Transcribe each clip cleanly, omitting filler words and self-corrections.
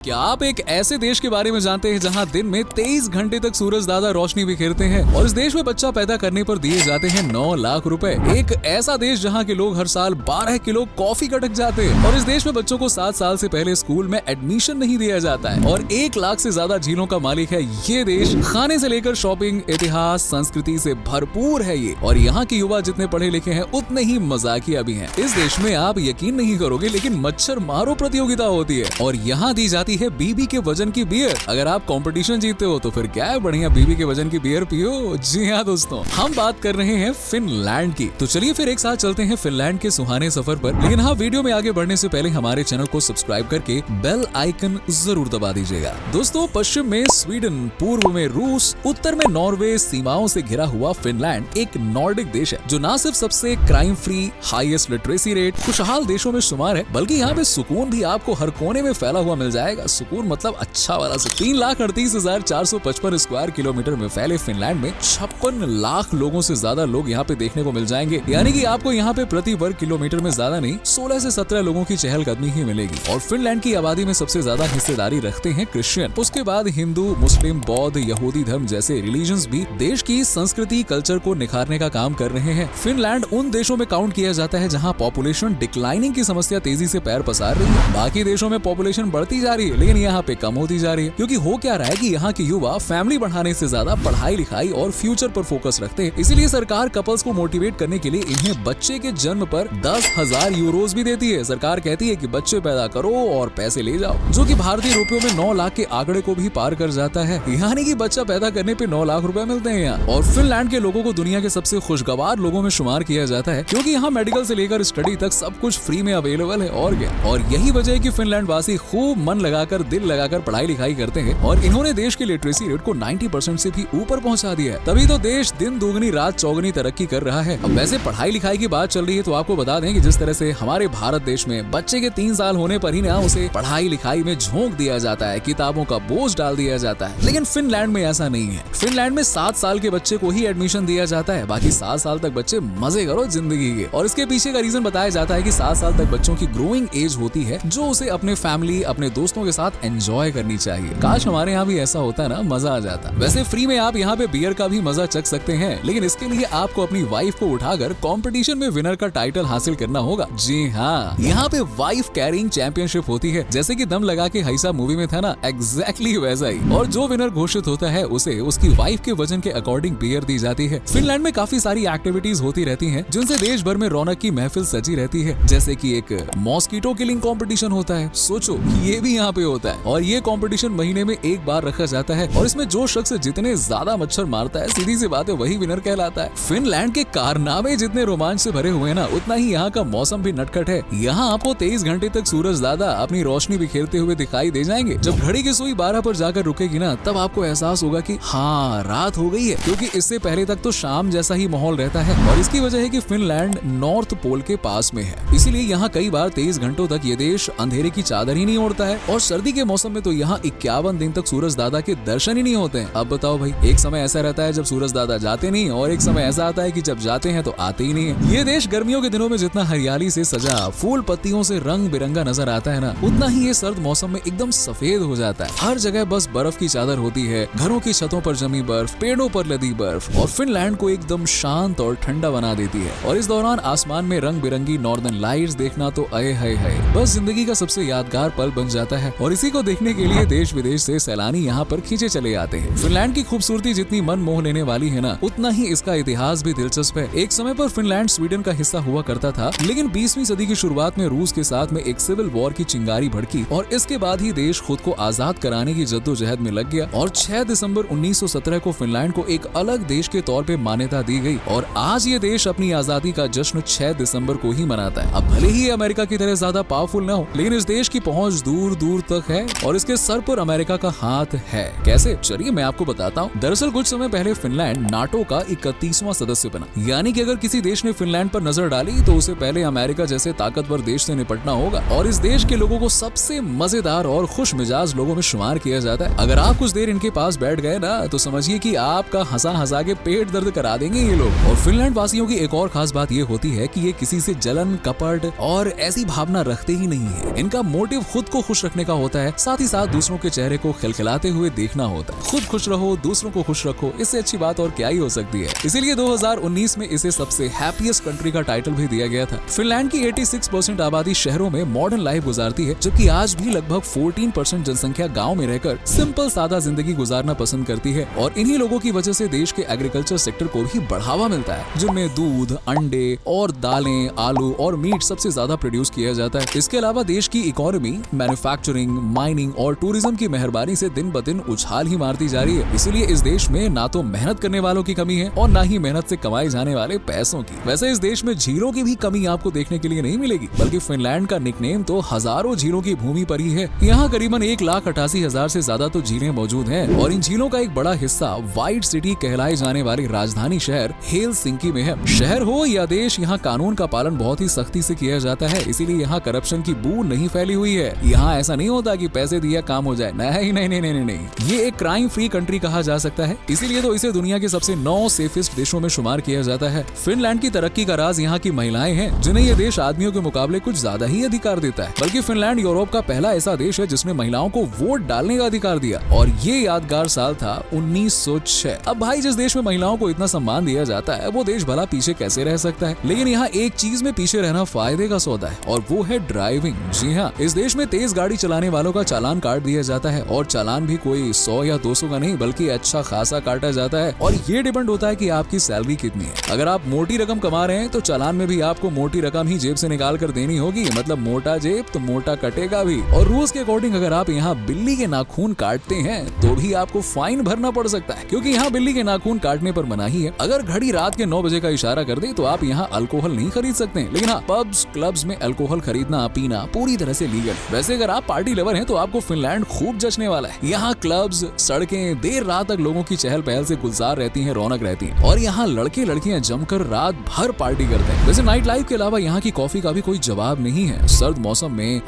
क्या आप एक ऐसे देश के बारे में जानते हैं जहां दिन में 23 घंटे तक सूरज दादा रोशनी बिखेरते हैं और इस देश में बच्चा पैदा करने पर दिए जाते हैं 9 लाख रुपए। एक ऐसा देश जहां के लोग हर साल 12 किलो कॉफी कटक जाते हैं और इस देश में बच्चों को 7 साल से पहले स्कूल में एडमिशन नहीं दिया जाता है और 1 लाख से ज्यादा झीलों का मालिक है ये देश। खाने से लेकर शॉपिंग, इतिहास, संस्कृति से भरपूर है ये और यहाँ के युवा जितने पढ़े लिखे हैं उतने ही मजाकिया भी हैं। इस देश में आप यकीन नहीं करोगे लेकिन मच्छर मारो प्रतियोगिता होती है और यहाँ दी जाती है बीबी के वजन की बियर। अगर आप कंपटीशन जीतते हो तो फिर क्या है, बढ़िया बीबी के वजन की बियर पियो। जी हाँ दोस्तों, हम बात कर रहे हैं फिनलैंड की। तो चलिए फिर एक साथ चलते हैं फिनलैंड के सुहाने सफर पर। लेकिन हाँ, वीडियो में आगे बढ़ने से पहले हमारे चैनल को सब्सक्राइब करके बेल आइकन जरूर दबा दीजिएगा। दोस्तों, पश्चिम में स्वीडन, पूर्व में रूस, उत्तर में नॉर्वे, सीमाओं से घिरा हुआ फिनलैंड एक नॉर्डिक देश है जो न सिर्फ सबसे crime free, highest literacy rate, खुशहाल देशों में शुमार है बल्कि यहाँ पे सुकून भी आपको हर कोने में फैला हुआ मिल जाएगा। सुकून मतलब अच्छा वाला। 3,38,455 स्क्वायर किलोमीटर में फैले फिनलैंड में 56 लाख लोगों से ज्यादा लोग यहाँ पे देखने को मिल जाएंगे। यानी कि आपको यहाँ पे प्रति वर्ग किलोमीटर में ज्यादा नहीं 16 से 17 लोगों की चहलकदमी ही मिलेगी। और फिनलैंड की आबादी में सबसे ज्यादा हिस्सेदारी रखते हैं क्रिश्चियन, उसके बाद हिंदू, मुस्लिम, बौद्ध, यहूदी धर्म जैसे रिलीजन्स भी देश की संस्कृति, कल्चर को निखारने का काम कर रहे हैं। फिनलैंड उन देशों में काउंट किया जाता है जहाँ पॉपुलेशन डिक्लाइनिंग की समस्या तेजी से पैर पसार रही है। बाकी देशों में पॉपुलेशन बढ़ती जा रही है लेकिन यहाँ पे कम होती जा रही है, क्योंकि हो क्या रहा है कि यहाँ के युवा फैमिली बढ़ाने से ज्यादा पढ़ाई लिखाई और फ्यूचर पर फोकस रखते हैं। इसीलिए सरकार कपल्स को मोटिवेट करने के लिए इन्हें बच्चे के जन्म पर 10,000 यूरोज भी देती है। सरकार कहती है कि बच्चे पैदा करो और पैसे ले जाओ, जो कि भारतीय रुपयों में 9 लाख के आंकड़े को भी पार कर जाता है। यानी कि बच्चा पैदा करने पे 9 लाख रुपए मिलते हैं यहाँ। और फिनलैंड के लोगों को दुनिया के सबसे खुशगवार लोगों में शुमार किया जाता है, क्योंकि यहाँ मेडिकल से लेकर स्टडी तक सब कुछ फ्री में अवेलेबल है। और क्या, और यही वजह है कि फिनलैंड वासी खूब मन लगाकर, दिल लगाकर पढ़ाई लिखाई करते हैं और इन्होंने देश के लिटरेसी रेट को 90% से भी ऊपर पहुंचा दिया है। तभी तो देश दिन दुगनी रात चौगनी तरक्की कर रहा है। अब वैसे पढ़ाई लिखाई की बात चल रही है तो आपको बता दें कि जिस तरह से हमारे भारत देश में बच्चे के 3 साल होने पर ही ना उसे पढ़ाई लिखाई में झोंक दिया जाता है, किताबों का बोझ डाल दिया जाता है, लेकिन फिनलैंड में ऐसा नहीं है। फिनलैंड में 7 साल के बच्चे को ही एडमिशन दिया जाता है, बाकी 7 साल तक बच्चे मजे करो जिंदगी के। और इसके पीछे का रीजन बताया जाता है कि 7 साल तक बच्चों की ग्रोइंग एज होती है जो उसे अपने फैमिली, अपने दोस्तों के साथ एंजॉय करनी चाहिए। काश हमारे यहाँ भी ऐसा होता है ना, मजा आ जाता। वैसे फ्री में आप यहाँ पे बियर का भी मजा चख सकते हैं, लेकिन इसके लिए आपको अपनी वाइफ को उठाकर कंपटीशन में विनर का टाइटल हासिल करना होगा। जी हाँ, यहाँ पे वाइफ कैरिंग चैंपियनशिप होती है, जैसे कि दम लगा के हैसा मूवी में था ना, एग्जैक्टली वैसा ही। और जो विनर घोषित होता है उसे उसकी वाइफ के वजन के अकॉर्डिंग बियर दी जाती है। फिनलैंड में काफी सारी एक्टिविटीज होती रहती है जिनसे देश भर में रौनक की महफिल सजी रहती है, जैसे की एक मॉस्किटो किलिंग कॉम्पिटिशन होता है। सोचो ये भी यहाँ पे होता है और ये कॉम्पिटिशन महीने में एक बार रखा जाता है और इसमें जो शख्स जितने ज्यादा मच्छर मारता है, सीधी सी बात है, वही विनर कहलाता है। फिनलैंड के कारनामे जितने रोमांच से भरे हुए हैं ना, उतना ही यहाँ का मौसम भी नटखट है। यहाँ आपको 23 घंटे तक सूरज दादा अपनी रोशनी बिखेरते हुए दिखाई दे जाएंगे। जब घड़ी की सुई 12 पर जाकर रुकेगी ना, तब आपको एहसास होगा कि हाँ, रात हो गई है, क्योंकि इससे पहले तक तो शाम जैसा ही माहौल रहता है। और इसकी वजह है कि फिनलैंड नॉर्थ पोल के पास में है, इसीलिए यहाँ कई बार 23 घंटों तक ये देश अंधेरे की चादर ही नहीं ओढ़ता है। और सर्दी के मौसम में तो यहाँ 51 दिन तक सूरज दादा के दर्शन ही नहीं होते हैं। अब बताओ भाई, एक समय ऐसा रहता है जब सूरज दादा जाते नहीं और एक समय ऐसा आता है कि जब जाते हैं तो आते ही नहीं है। ये देश गर्मियों के दिनों में जितना हरियाली से सजा, फूल पत्तियों से रंग बिरंगा नजर आता है ना, उतना ही ये सर्द मौसम में एकदम सफेद हो जाता है। हर जगह बस बर्फ की चादर होती है, घरों की छतों पर जमी बर्फ, पेड़ों पर लदी बर्फ, और फिनलैंड को एकदम शांत और ठंडा बना देती है। और इस दौरान आसमान में रंग बिरंगी नॉर्दर्न लाइट्स देखना तो अये है बस जिंदगी का सबसे यादगार पल बन जाता है। और इसी को देखने के लिए देश विदेश से सैलानी यहाँ पर खींचे चले आते हैं। फिनलैंड की खूबसूरती जितनी मन मोह लेने वाली है ना, उतना ही इसका इतिहास भी दिलचस्प है। एक समय पर फिनलैंड स्वीडन का हिस्सा हुआ करता था, लेकिन 20वीं सदी की शुरुआत में रूस के साथ में एक सिविल वॉर की चिंगारी भड़की और इसके बाद ही देश खुद को आजाद कराने की जद्दोजहद में लग गया। और 6 दिसंबर 1917 को फिनलैंड को एक अलग देश के तौर पे मान्यता दी गई और आज ये देश अपनी आजादी का जश्न 6 दिसंबर को ही मनाता है। अब भले ही अमेरिका की तरह ज्यादा पावरफुल न हो, लेकिन इस देश की पहुंच दूर दूर तक है और इसके सर पर अमेरिका का हाथ है। कैसे? चलिए मैं आपको बताता हूँ। दरअसल कुछ समय पहले फिनलैंड नाटो का 31वां सदस्य बना, यानी कि अगर किसी देश ने फिनलैंड पर नजर डाली तो उसे पहले अमेरिका जैसे ताकतवर देश से निपटना होगा। और इस देश के लोगों को सबसे मजेदार और खुश मिजाज लोगों में शुमार किया जाता है। अगर आप कुछ देर इनके पास बैठ गए ना, तो समझिए कि आपका हंसा हंसा के पेट दर्द करा देंगे ये लोग। और फिनलैंड वासियों की एक और खास बात ये होती है कि ये किसी से जलन, कपट और ऐसी भावना रखते ही नहीं है। इनका मोटिव खुद को खुश रखने का का होता है, साथ ही साथ दूसरों के चेहरे को खिलखिलाते हुए देखना होता है। खुद खुश रहो, दूसरों को खुश रखो, इससे अच्छी बात और क्या ही हो सकती है। इसीलिए 2019 में इसे सबसे हैप्पीएस्ट कंट्री का टाइटल भी दिया गया था। फिनलैंड की 86% आबादी शहरों में मॉडर्न लाइफ गुजारती है, जबकि आज भी लगभग 14% जनसंख्या गाँव में रहकर सिंपल सादा जिंदगी गुजारना पसंद करती है। और इन्हीं लोगों की वजह से देश के एग्रीकल्चर सेक्टर को भी बढ़ावा मिलता है, जिनमें दूध, अंडे और दालें, आलू और मीट सबसे ज्यादा प्रोड्यूस किया जाता है। इसके अलावा देश की इकोनॉमी मैन्युफैक्चरिंग, माइनिंग और टूरिज्म की मेहरबानी से दिन ब दिन उछाल ही मारती जा रही है। इसीलिए इस देश में ना तो मेहनत करने वालों की कमी है और ना ही मेहनत से कमाए जाने वाले पैसों की। वैसे इस देश में झीलों की भी कमी आपको देखने के लिए नहीं मिलेगी, बल्कि फिनलैंड का निकनेम तो हजारों झीलों की भूमि पर ही है। यहाँ करीबन 1,88,000 से ज्यादा तो झीलें मौजूद हैं और इन झीलों का एक बड़ा हिस्सा व्हाइट सिटी कहलाए जाने वाली राजधानी शहर हेलसिंकी में है। शहर हो या देश, यहाँ कानून का पालन बहुत ही सख्ती से किया जाता है, इसीलिए यहाँ करप्शन की बू नहीं फैली हुई है। यहाँ ऐसा नहीं होता कि पैसे दिया काम हो जाए, नहीं नहीं नहीं नहीं नहीं। ये एक क्राइम फ्री कंट्री कहा जा सकता है, इसीलिए तो इसे दुनिया के सबसे 9 सेफेस्ट देशों में शुमार किया जाता है। फिनलैंड की तरक्की का राज यहाँ की महिलाएं हैं, जिन्हें ये देश आदमियों के मुकाबले कुछ ज्यादा ही अधिकार देता है। बल्कि फिनलैंड यूरोप का पहला ऐसा देश है जिसने महिलाओं को वोट डालने का अधिकार दिया, और ये यादगार साल था 1906। अब भाई, जिस देश में महिलाओं को इतना सम्मान दिया जाता है, वो देश भला पीछे कैसे रह सकता है। लेकिन यहाँ एक चीज में पीछे रहना फायदे का सौदा है, और वो है ड्राइविंग। जी हाँ, इस देश में तेज गाड़ी चलाने वालों का चालान काट दिया जाता है, और चालान भी कोई 100 या 200 का नहीं, बल्कि अच्छा खासा काटा जाता है। और ये डिपेंड होता है कि आपकी सैलरी कितनी है। अगर आप मोटी रकम कमा रहे हैं तो चालान में भी आपको मोटी रकम ही जेब से निकाल कर देनी होगी, मतलब मोटा जेब तो मोटा कटेगा भी। और रूल्स के अकॉर्डिंग अगर आप यहाँ बिल्ली के नाखून काटते हैं तो भी आपको फाइन भरना पड़ सकता है, क्योंकि यहाँ बिल्ली के नाखून काटने पर मनाही है। अगर घड़ी रात के 9 बजे का इशारा कर दे तो आप यहाँ अल्कोहल नहीं खरीद सकते, लेकिन हाँ, पब्स, क्लब्स में अल्कोहल खरीदना पीना पूरी तरह से लीगल। वैसे अगर आप पार्टी लवर हैं तो आपको फिनलैंड खूब जचने वाला है। यहाँ क्लब्स, सड़कें देर रात तक लोगों की चहल पहल से गुलजार रहती हैं, रौनक रहती है, और यहाँ लड़के लड़कियां जमकर रात भर पार्टी करते हैं। वैसे नाइट लाइफ के अलावा यहाँ की कॉफी का भी कोई जवाब नहीं है। सर्द मौसम में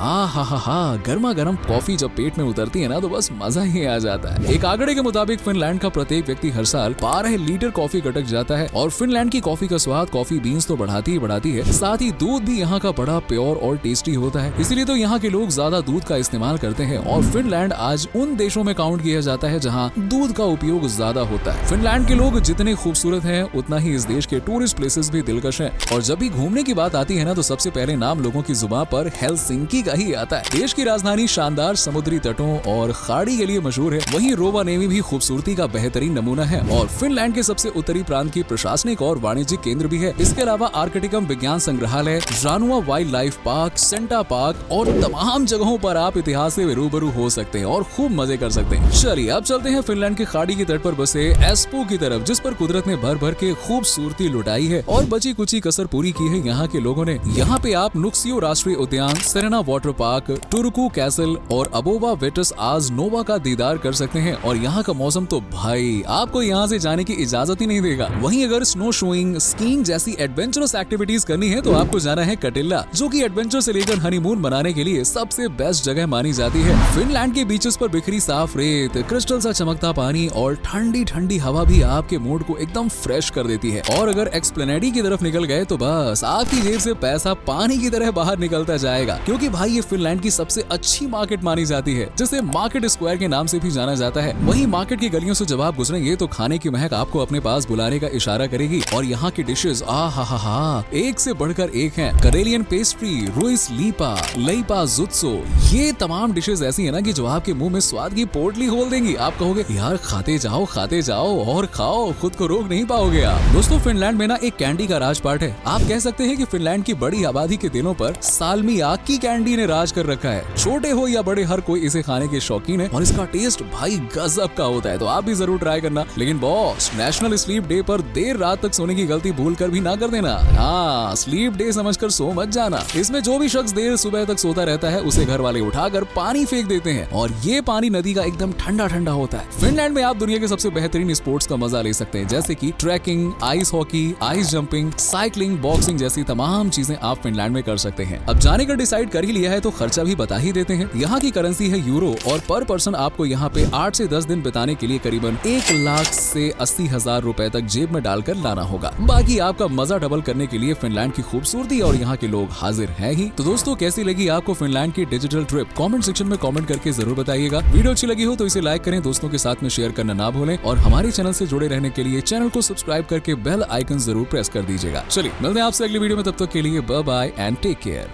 गर्मा गर्म कॉफी जब पेट में उतरती है ना, तो बस मजा ही आ जाता है। एक आंकड़े के मुताबिक फिनलैंड का प्रत्येक व्यक्ति हर साल 12 लीटर कॉफी गटक जाता है, और फिनलैंड की कॉफी का स्वाद कॉफी बीन्स तो बढ़ाती है, साथ ही दूध भी यहाँ का बड़ा प्योर और टेस्टी होता है। इसीलिए तो यहाँ के लोग ज्यादा दूध का इस्तेमाल करते हैं, और फिनलैंड आज उन देशों में काउंट किया जाता है जहाँ दूध का उपयोग ज्यादा होता है। फिनलैंड के लोग जितने खूबसूरत हैं, उतना ही इस देश के टूरिस्ट प्लेसेस भी दिलकश हैं। और जब भी घूमने की बात आती है ना, तो सबसे पहले नाम लोगों की जुबान पर हेलसिंकी का ही आता है। देश की राजधानी शानदार समुद्री तटों और खाड़ी के लिए मशहूर है। वहीं रोवानेमी भी खूबसूरती का बेहतरीन नमूना है, और फिनलैंड के सबसे उत्तरी प्रांत की प्रशासनिक और वाणिज्यिक केंद्र भी है। इसके अलावा आर्कटिकम विज्ञान संग्रहालय, Ranua wildlife park, Santa park और तमाम जगहों पर आप इतिहास से रूबरू हो सकते हैं और खूब मजे कर सकते हैं। चलिए अब चलते हैं फिनलैंड के खाड़ी की तट पर बसे एस्पो की तरफ, जिस पर कुदरत ने भर भर के खूबसूरती लुटाई है और बची कुची कसर पूरी की है यहाँ के लोगों ने। यहाँ पे आप नुक्सियो राष्ट्रीय उद्यान, Serena water park, Turku castle और अबोवा वेटस आज नोवा का दीदार कर सकते हैं। और यहाँ का मौसम तो भाई आपको यहाँ से जाने की इजाजत ही नहीं देगा। वहीं अगर स्नो शोइंग, स्कीइंग जैसी एडवेंचरस एक्टिविटीज करनी है तो आपको जाना है कटिल्ला, जो कि एडवेंचर से लेकर हनीमून मनाने के लिए सबसे बेस्ट जगह मानी जाती है। फिनलैंड के बीचेस पर बिखरी साफ रेत, क्रिस्टल सा चमकता पानी और ठंडी ठंडी हवा भी आपके मूड को एकदम फ्रेश कर देती है। और अगर एक्सप्लेनेडी की तरफ निकल गए तो बस आपकी जेब से पैसा पानी की तरह बाहर निकलता जाएगा, क्योंकि भाई ये फिनलैंड की सबसे अच्छी मार्केट मानी जाती है, जिसे मार्केट स्क्वायर के नाम से भी जाना जाता है। वहीं मार्केट की गलियों से जब आप गुजरेंगे तो खाने की महक आपको अपने पास बुलाने का इशारा करेगी। और यहाँ की डिशेज एक से बढ़कर एक हैं। करेलियन पेस्ट्री, रुइस लीपा, लेपा जुत्सो, ये तमाम डिशेज ऐसी है ना कि जो आपके मुंह में स्वाद की पोटली खोल देंगी। आप कहोगे यार खाते जाओ और खाओ, खुद को रोक नहीं पाओगे आप। दोस्तों फिनलैंड में ना एक कैंडी का राजपाट है। आप कह सकते हैं कि फिनलैंड की बड़ी आबादी के दिनों पर साल्मियाक की कैंडी ने राज कर रखा है। छोटे हो या बड़े, हर कोई इसे खाने के शौकीन है, और इसका टेस्ट भाई गजब का होता है। तो आप भी जरूर ट्राई करना। लेकिन बॉस, नेशनल स्लीप डे पर देर रात तक सोने की गलती भूल कर भी ना कर देना। हाँ, स्लीप डे समझकर सो मत जाना। इसमें जो भी शख्स देर सुबह तक सोता रहता है उसे घर वाले उठाकर पानी फेंक देते हैं, और ये पानी नदी का एकदम ठंडा ठंडा होता है। फिनलैंड में आप दुनिया के सबसे बेहतरीन स्पोर्ट्स का मजा ले सकते हैं, जैसे कि trekking, ice hockey, ice jumping, cycling, boxing जैसी तमाम चीजें आप फिनलैंड में कर सकते हैं। अब जाने का डिसाइड कर ही लिया है तो खर्चा भी बता ही देते हैं। यहाँ की करेंसी है यूरो, और पर पर्सन आपको यहाँ पे 8 से 10 दिन बिताने के लिए करीबन 1 लाख से 80,000 रुपए तक जेब में डालकर लाना होगा। बाकी आपका मजा डबल करने के लिए फिनलैंड की खूबसूरती और यहाँ के लोग हाजिर हैं ही। तो दोस्तों कैसी लगी आपको फिनलैंड की डिजिटल ट्रिप? कमेंट सेक्शन में कमेंट करके जरूर बताइएगा। वीडियो अच्छी लगी हो तो इसे लाइक करें, दोस्तों के साथ में शेयर करना ना भूलें और हमारे चैनल से जुड़े रहने के लिए चैनल को सब्सक्राइब करके बेल आइकन जरूर प्रेस कर दीजिएगा। चलिए मिलते हैं आपसे अगली वीडियो में, तब तक के लिए bye bye and take care.